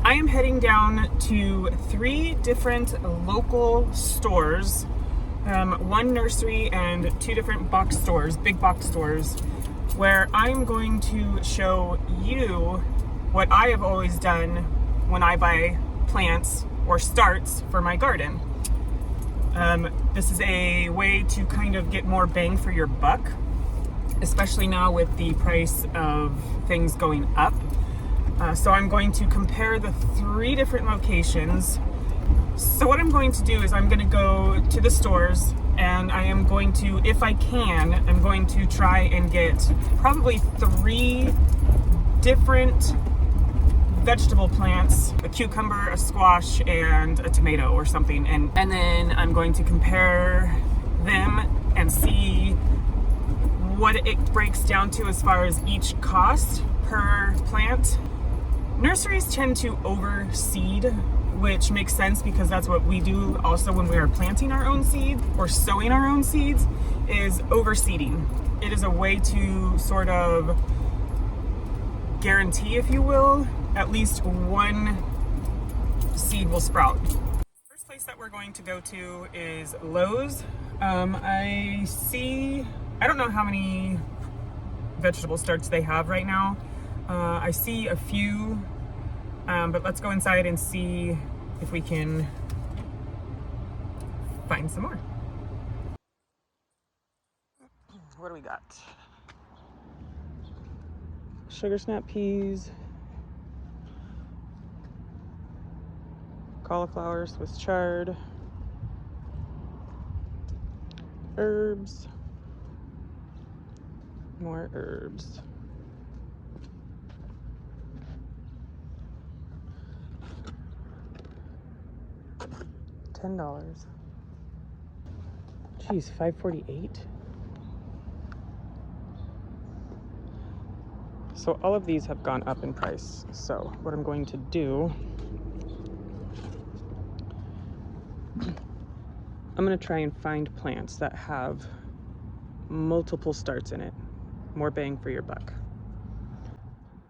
I am heading down to 3 different local stores, one nursery and 2 different box stores, big box stores, where I'm going to show you what I have always done when I buy plants or starts for my garden. This is a way to kind of get more bang for your buck, especially now with the price of things going up. So I'm going to compare the 3 different locations. So what I'm going to do is I'm going to go to the stores and I am going to, if I can, I'm going to try and get probably 3 different vegetable plants, a cucumber, a squash, and a tomato or something. And then I'm going to compare them and see what it breaks down to as far as each cost per plant. Nurseries tend to overseed, which makes sense because that's what we do also when we are planting our own seed or sowing our own seeds, is overseeding. It is a way to sort of guarantee, if you will, at least one seed will sprout. First place that we're going to go to is Lowe's. I don't know how many vegetable starts they have right now. I see a few, but let's go inside and see if we can find some more. What do we got? Sugar snap peas, cauliflower, Swiss chard, herbs, more herbs. $10. Geez, $5.48. So all of these have gone up in price. So what I'm going to do, I'm going to try and find plants that have multiple starts in it. More bang for your buck.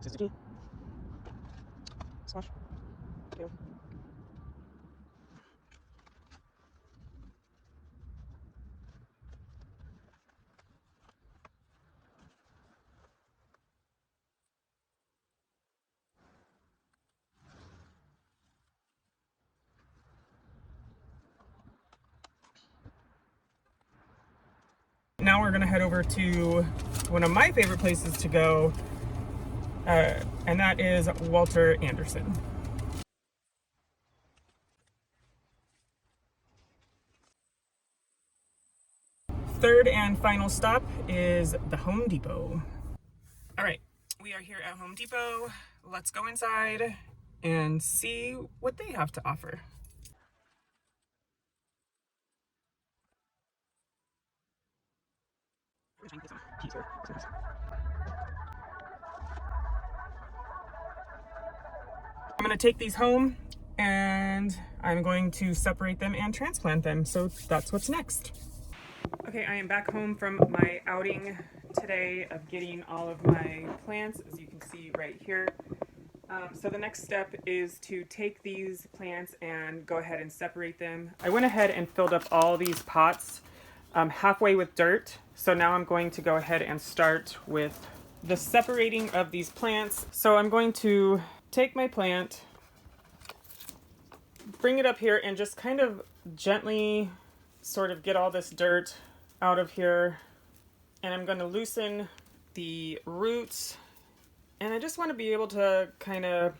Zucchini, squash, kale. Now we're gonna head over to one of my favorite places to go, and that is Walter Anderson. Third and final stop is the Home Depot. All right, we are here at Home Depot. Let's go inside and see what they have to offer. I'm gonna take these home and I'm going to separate them and transplant them. So that's what's next. Okay, I am back home from my outing today of getting all of my plants, as you can see right here. So the next step is to take these plants and go ahead and separate them. I went ahead and filled up all these pots halfway with dirt. So now I'm going to go ahead and start with the separating of these plants. So I'm going to take my plant, bring it up here, and just kind of gently sort of get all this dirt out of here. And I'm going to loosen the roots. And I just want to be able to kind of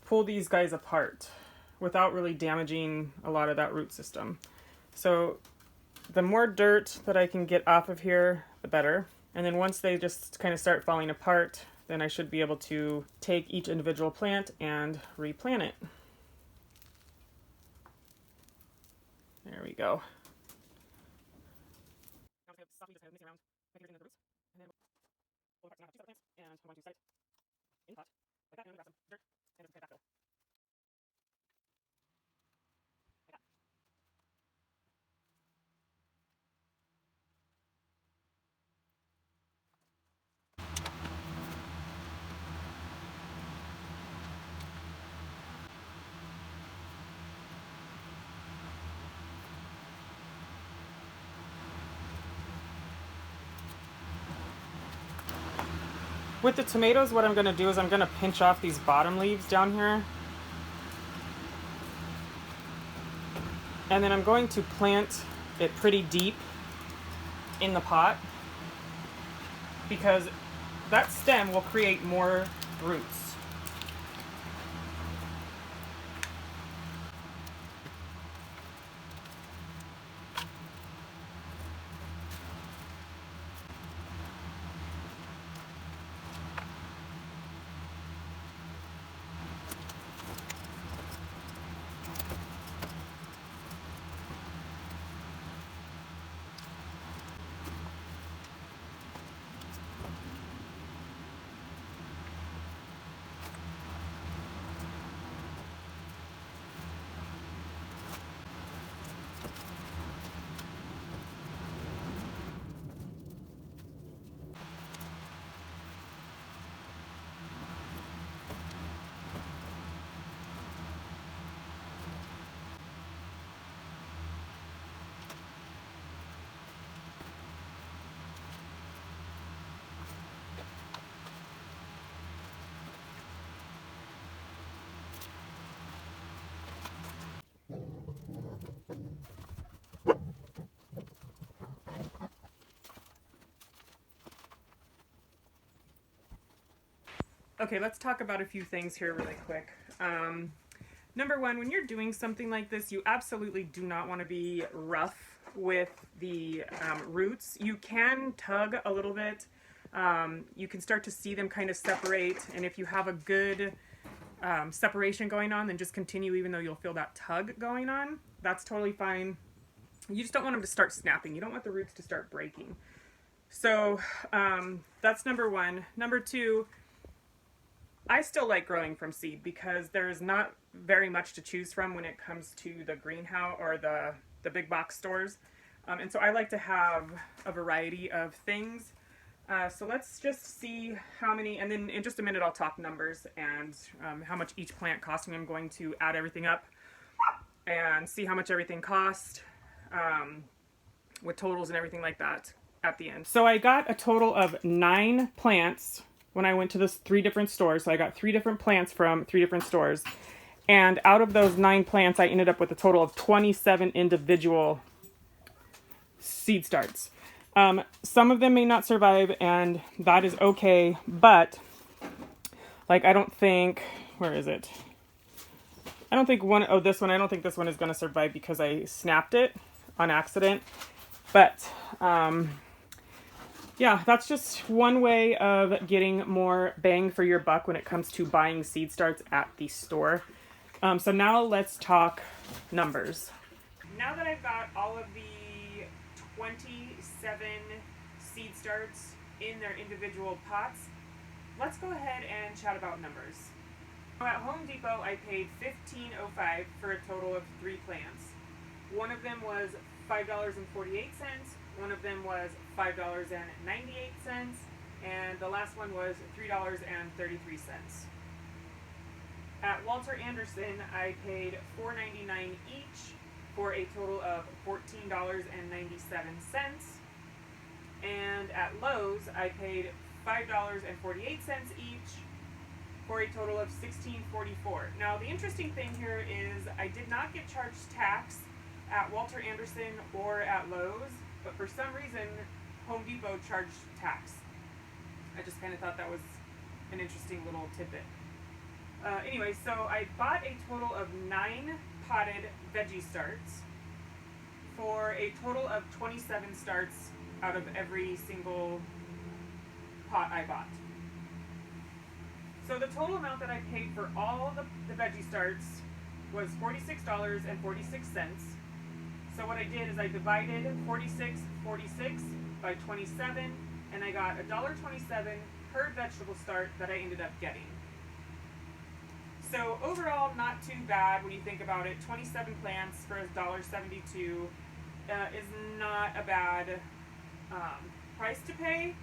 pull these guys apart without really damaging a lot of that root system. So the more dirt that I can get off of here, the better. And then once they just kind of start falling apart, then I should be able to take each individual plant and replant it. There we go. With the tomatoes, what I'm going to do is I'm going to pinch off these bottom leaves down here. And then I'm going to plant it pretty deep in the pot because that stem will create more roots. Okay, let's talk about a few things here really quick. Number one, when you're doing something like this, you absolutely do not want to be rough with the roots. You can tug a little bit. You can start to see them kind of separate, and if you have a good separation going on, then just continue even though you'll feel that tug going on. That's totally fine. You just don't want them to start snapping. You don't want the roots to start breaking. So that's number one. Number two, I still like growing from seed because there's not very much to choose from when it comes to the greenhouse or the big box stores. And so I like to have a variety of things. So let's just see how many, and then in just a minute I'll talk numbers and how much each plant costs. And I'm going to add everything up and see how much everything cost with totals and everything like that at the end. So I got a total of 9 plants when I went to those 3 different stores. So I got 3 different plants from 3 different stores. And out of those 9 plants, I ended up with a total of 27 individual seed starts. Some of them may not survive, and that is okay. But, like, I don't think, where is it? I don't think this one, I don't think this one is going to survive because I snapped it on accident. But, yeah, that's just one way of getting more bang for your buck when it comes to buying seed starts at the store. So now let's talk numbers. Now that I've got all of the 27 seed starts in their individual pots, let's go ahead and chat about numbers. At Home Depot, I paid $15.05 for a total of 3 plants. One of them was $5.48. One of them was $5.98, and the last one was $3.33. At Walter Anderson, I paid $4.99 each for a total of $14.97. And at Lowe's, I paid $5.48 each for a total of $16.44. Now, the interesting thing here is I did not get charged tax at Walter Anderson or at Lowe's, but for some reason, Home Depot charged tax. I just kind of thought that was an interesting little tidbit. Anyway, so I bought a total of 9 potted veggie starts for a total of 27 starts out of every single pot I bought. So the total amount that I paid for all the veggie starts was $46.46. So what I did is I divided 46 by 27, and I got $1.27 per vegetable start that I ended up getting. So overall, not too bad when you think about it. 27 plants for $1.72 is not a bad price to pay.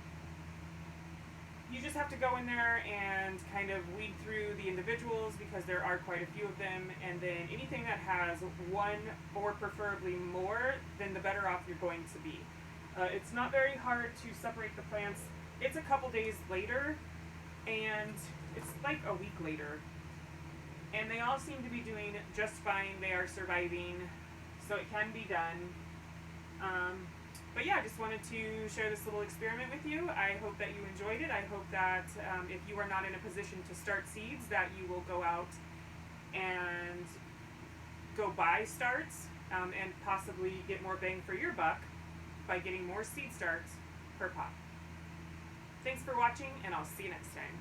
You just have to go in there and kind of weed through the individuals because there are quite a few of them, and then anything that has one or preferably more, then the better off you're going to be. It's not very hard to separate the plants. It's a couple days later and it's like a week later, and they all seem to be doing just fine. They are surviving, so it can be done. But yeah, I just wanted to share this little experiment with you. I hope that you enjoyed it. I hope that if you are not in a position to start seeds, that you will go out and go buy starts, and possibly get more bang for your buck by getting more seed starts per pop. Thanks for watching, and I'll see you next time.